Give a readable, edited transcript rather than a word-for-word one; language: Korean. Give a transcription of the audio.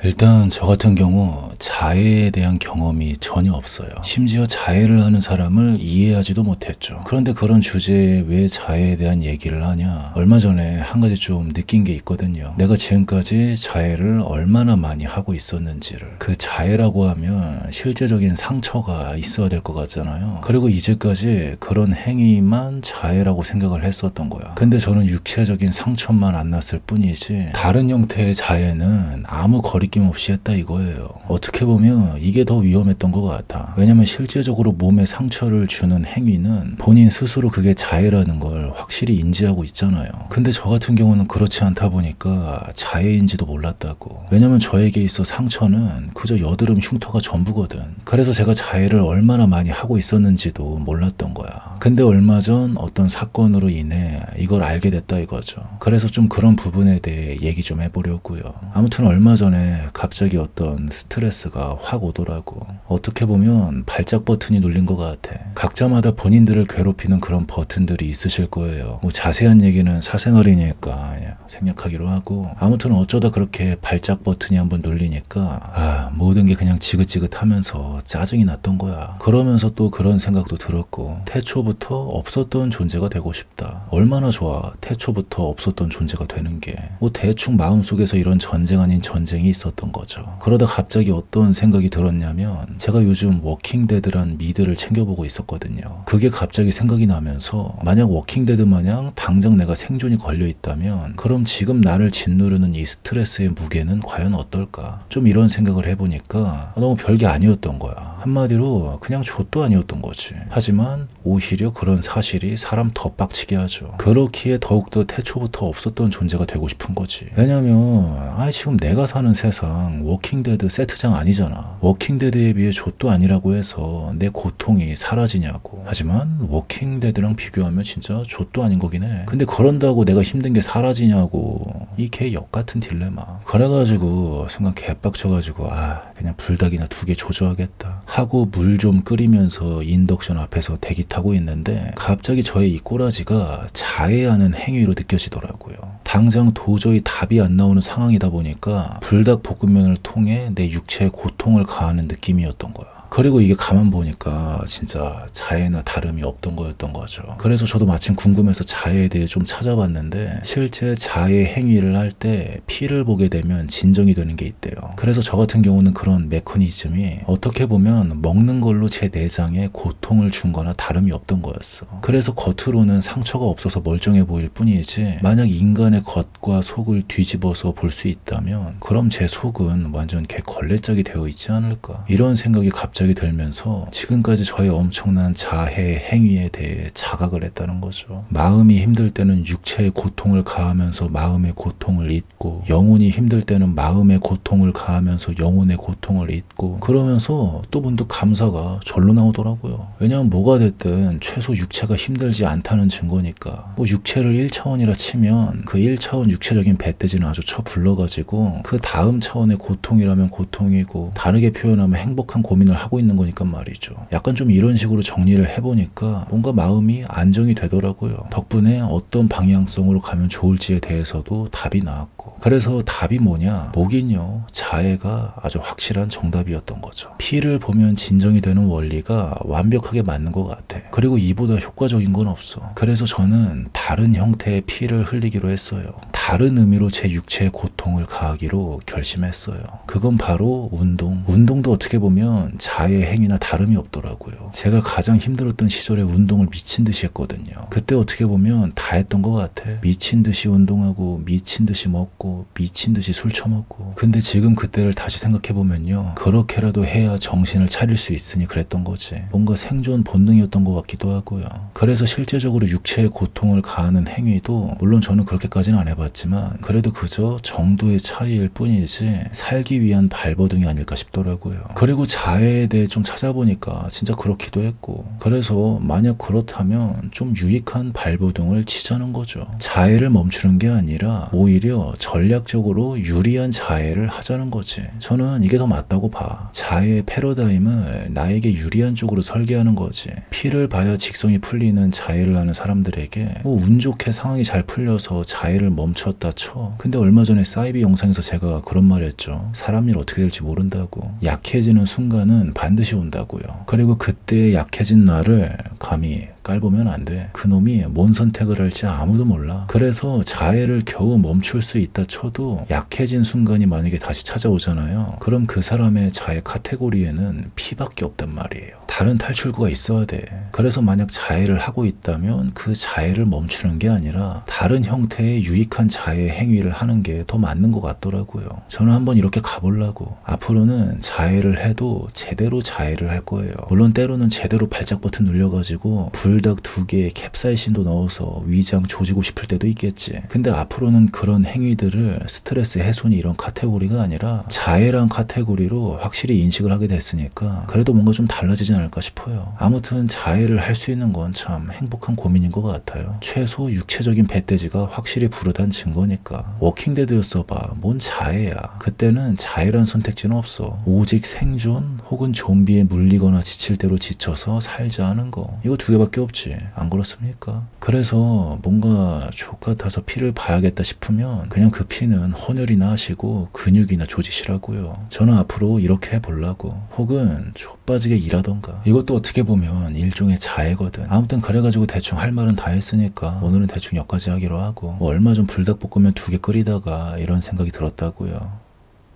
일단 저 같은 경우 자해에 대한 경험이 전혀 없어요. 심지어 자해를 하는 사람을 이해하지도 못했죠. 그런데 그런 주제에 왜 자해에 대한 얘기를 하냐? 얼마 전에 한 가지 좀 느낀 게 있거든요. 내가 지금까지 자해를 얼마나 많이 하고 있었는지를. 그 자해라고 하면 실제적인 상처가 있어야 될 것 같잖아요. 그리고 이제까지 그런 행위만 자해라고 생각을 했었던 거야. 근데 저는 육체적인 상처만 안 났을 뿐이지 다른 형태의 자해는 아무 거리낌 없이 했다 이거예요. 어떻게 보면 이게 더 위험했던 것 같아. 왜냐면 실제적으로 몸에 상처를 주는 행위는 본인 스스로 그게 자해라는 걸 확실히 인지하고 있잖아요. 근데 저 같은 경우는 그렇지 않다 보니까 자해인지도 몰랐다고. 왜냐면 저에게 있어 상처는 그저 여드름 흉터가 전부거든. 그래서 제가 자해를 얼마나 많이 하고 있었는지도 몰랐던 거야. 근데 얼마 전 어떤 사건으로 인해 이걸 알게 됐다 이거죠. 그래서 좀 그런 부분에 대해 얘기 좀 해보려고요. 아무튼 얼마 전에 갑자기 어떤 스트레스가 확 오더라고. 어떻게 보면 발작 버튼이 눌린 것 같아. 각자마다 본인들을 괴롭히는 그런 버튼들이 있으실 거예요. 뭐 자세한 얘기는 사생활이니까 생략하기로 하고, 아무튼 어쩌다 그렇게 발작 버튼이 한번 눌리니까 모든 게 그냥 지긋지긋하면서 짜증이 났던 거야. 그러면서 또 그런 생각도 들었고, 태초부터 없었던 존재가 되고 싶다. 얼마나 좋아, 태초부터 없었던 존재가 되는 게. 뭐 대충 마음속에서 이런 전쟁 아닌 전쟁이 있었던 거죠. 그러다 갑자기 어떤 생각이 들었냐면, 제가 요즘 워킹데드란 미드를 챙겨보고 있었거든요. 그게 갑자기 생각이 나면서, 만약 워킹데드 마냥 당장 내가 생존이 걸려있다면 그럼 지금 나를 짓누르는 이 스트레스의 무게는 과연 어떨까? 좀 이런 생각을 해보니까 너무 별게 아니었던 거야. 한마디로 그냥 좆도 아니었던 거지. 하지만 오히려 그런 사실이 사람 더 빡치게 하죠. 그렇기에 더욱더 태초부터 없었던 존재가 되고 싶은 거지. 왜냐면 지금 내가 사는 세상 워킹데드 세트장 아니잖아. 워킹데드에 비해 좆도 아니라고 해서 내 고통이 사라지냐고. 하지만 워킹데드랑 비교하면 진짜 좆도 아닌 거긴 해. 근데 그런다고 내가 힘든 게 사라지냐고. 이 개 역같은 딜레마. 그래가지고 순간 개빡쳐가지고 그냥 불닭이나 2개 조져야겠다 하고 물 좀 끓이면서 인덕션 앞에서 대기 타고 있는데, 갑자기 저의 이 꼬라지가 자해하는 행위로 느껴지더라고요. 당장 도저히 답이 안 나오는 상황이다 보니까 불닭 볶음면을 통해 내 육체에 고통을 가하는 느낌이었던 거야. 그리고 이게 가만 보니까 진짜 자해나 다름이 없던 거였던 거죠. 그래서 저도 마침 궁금해서 자해에 대해 좀 찾아봤는데, 실제 자해 행위를 할 때 피를 보게 되면 진정이 되는 게 있대요. 그래서 저 같은 경우는 그런 메커니즘이 어떻게 보면 먹는 걸로 제 내장에 고통을 준 거나 다름이 없던 거였어. 그래서 겉으로는 상처가 없어서 멀쩡해 보일 뿐이지, 만약 인간의 겉과 속을 뒤집어서 볼 수 있다면 그럼 제 속은 완전 개 걸레짝이 되어 있지 않을까, 이런 생각이 갑자기 들면서 지금까지 저의 엄청난 자해 행위에 대해 자각을 했다는 거죠. 마음이 힘들 때는 육체의 고통을 가하면서 마음의 고통을 잊고, 영혼이 힘들 때는 마음의 고통을 가하면서 영혼의 고통을 잊고, 그러면서 또 문득 감사가 절로 나오더라고요. 왜냐면 뭐가 됐든 최소 육체가 힘들지 않다는 증거니까. 뭐 육체를 1차원이라 치면 그 1차원 육체적인 배때지는 아주 쳐 불러가지고 그 다음 차원의 고통이라면 고통이고, 다르게 표현하면 행복한 고민을 하고 있는 거니까 말이죠. 약간 좀 이런 식으로 정리를 해보니까 뭔가 마음이 안정이 되더라고요. 덕분에 어떤 방향성으로 가면 좋을지에 대해서도 답이 나왔고. 그래서 답이 뭐냐? 뭐긴요. 자해가 아주 확실한 정답이었던 거죠. 피를 보면 진정이 되는 원리가 완벽하게 맞는 것 같아. 그리고 이보다 효과적인 건 없어. 그래서 저는 다른 형태의 피를 흘리기로 했어요. 다른 의미로 제 육체의 고통을 가하기로 결심했어요. 그건 바로 운동. 운동도 어떻게 보면 자해 행위나 다름이 없더라고요. 제가 가장 힘들었던 시절에 운동을 미친 듯이 했거든요. 그때 어떻게 보면 다 했던 것 같아. 미친 듯이 운동하고, 미친 듯이 먹고, 미친 듯이 술 처먹고. 근데 지금 그때를 다시 생각해보면요, 그렇게라도 해야 정신을 차릴 수 있으니 그랬던 거지. 뭔가 생존 본능이었던 것 같기도 하고요. 그래서 실제적으로 육체의 고통을 가하는 행위도 물론 저는 그렇게까지는 안 해봤지만 그래도 그저 정도의 차이일 뿐이지 살기 위한 발버둥이 아닐까 싶더라고요. 그리고 자해에 대해 좀 찾아보니까 진짜 그렇기도 했고, 그래서 만약 그렇다면 좀 유익한 발버둥을 치자는 거죠. 자해를 멈추는 게 아니라 오히려 전략적으로 유리한 자해를 하자는 하는 거지. 저는 이게 더 맞다고 봐. 자해의 패러다임을 나에게 유리한 쪽으로 설계하는 거지. 피를 봐야 직성이 풀리는 자해를 하는 사람들에게 뭐 운 좋게 상황이 잘 풀려서 자해를 멈췄다 쳐. 근데 얼마 전에 사이비 영상에서 제가 그런 말 했죠. 사람 일 어떻게 될지 모른다고. 약해지는 순간은 반드시 온다고요. 그리고 그때 약해진 나를 감히 깔보면 안 돼. 그놈이 뭔 선택을 할지 아무도 몰라. 그래서 자해를 겨우 멈출 수 있다 쳐도 약해진 순간이 만약에 다시 찾아오잖아요. 그럼 그 사람의 자해 카테고리에는 피밖에 없단 말이에요. 다른 탈출구가 있어야 돼. 그래서 만약 자해를 하고 있다면 그 자해를 멈추는 게 아니라 다른 형태의 유익한 자해 행위를 하는 게 더 맞는 것 같더라고요. 저는 한번 이렇게 가보려고. 앞으로는 자해를 해도 제대로 자해를 할 거예요. 물론 때로는 제대로 발작 버튼 눌려가지고 불닭 2개에 캡사이신도 넣어서 위장 조지고 싶을 때도 있겠지. 근데 앞으로는 그런 행위들을 스트레스 해소니 이런 카테고리가 아니라 자해란 카테고리로 확실히 인식을 하게 됐으니까 그래도 뭔가 좀 달라지지 않을까 싶어요. 아무튼 자해를 할 수 있는 건 참 행복한 고민인 것 같아요. 최소 육체적인 배돼지가 확실히 부르단 증거니까. 워킹데드였어 봐. 뭔 자해야. 그때는 자해란 선택지는 없어. 오직 생존 혹은 좀비에 물리거나 지칠 대로 지쳐서 살자 하는 거. 이거 2개밖에 없지. 안 그렇습니까? 그래서 뭔가 족같아서 피를 봐야겠다 싶으면 그냥 그 피는 헌혈이나 하시고 근육이나 조지시라고요. 저는 앞으로 이렇게 해보려고. 혹은 족빠지게 일하던가. 이것도 어떻게 보면 일종의 자해거든. 아무튼 그래가지고 대충 할 말은 다 했으니까 오늘은 대충 여기까지 하기로 하고, 뭐 얼마 전 불닭볶음면 2개 끓이다가 이런 생각이 들었다고요.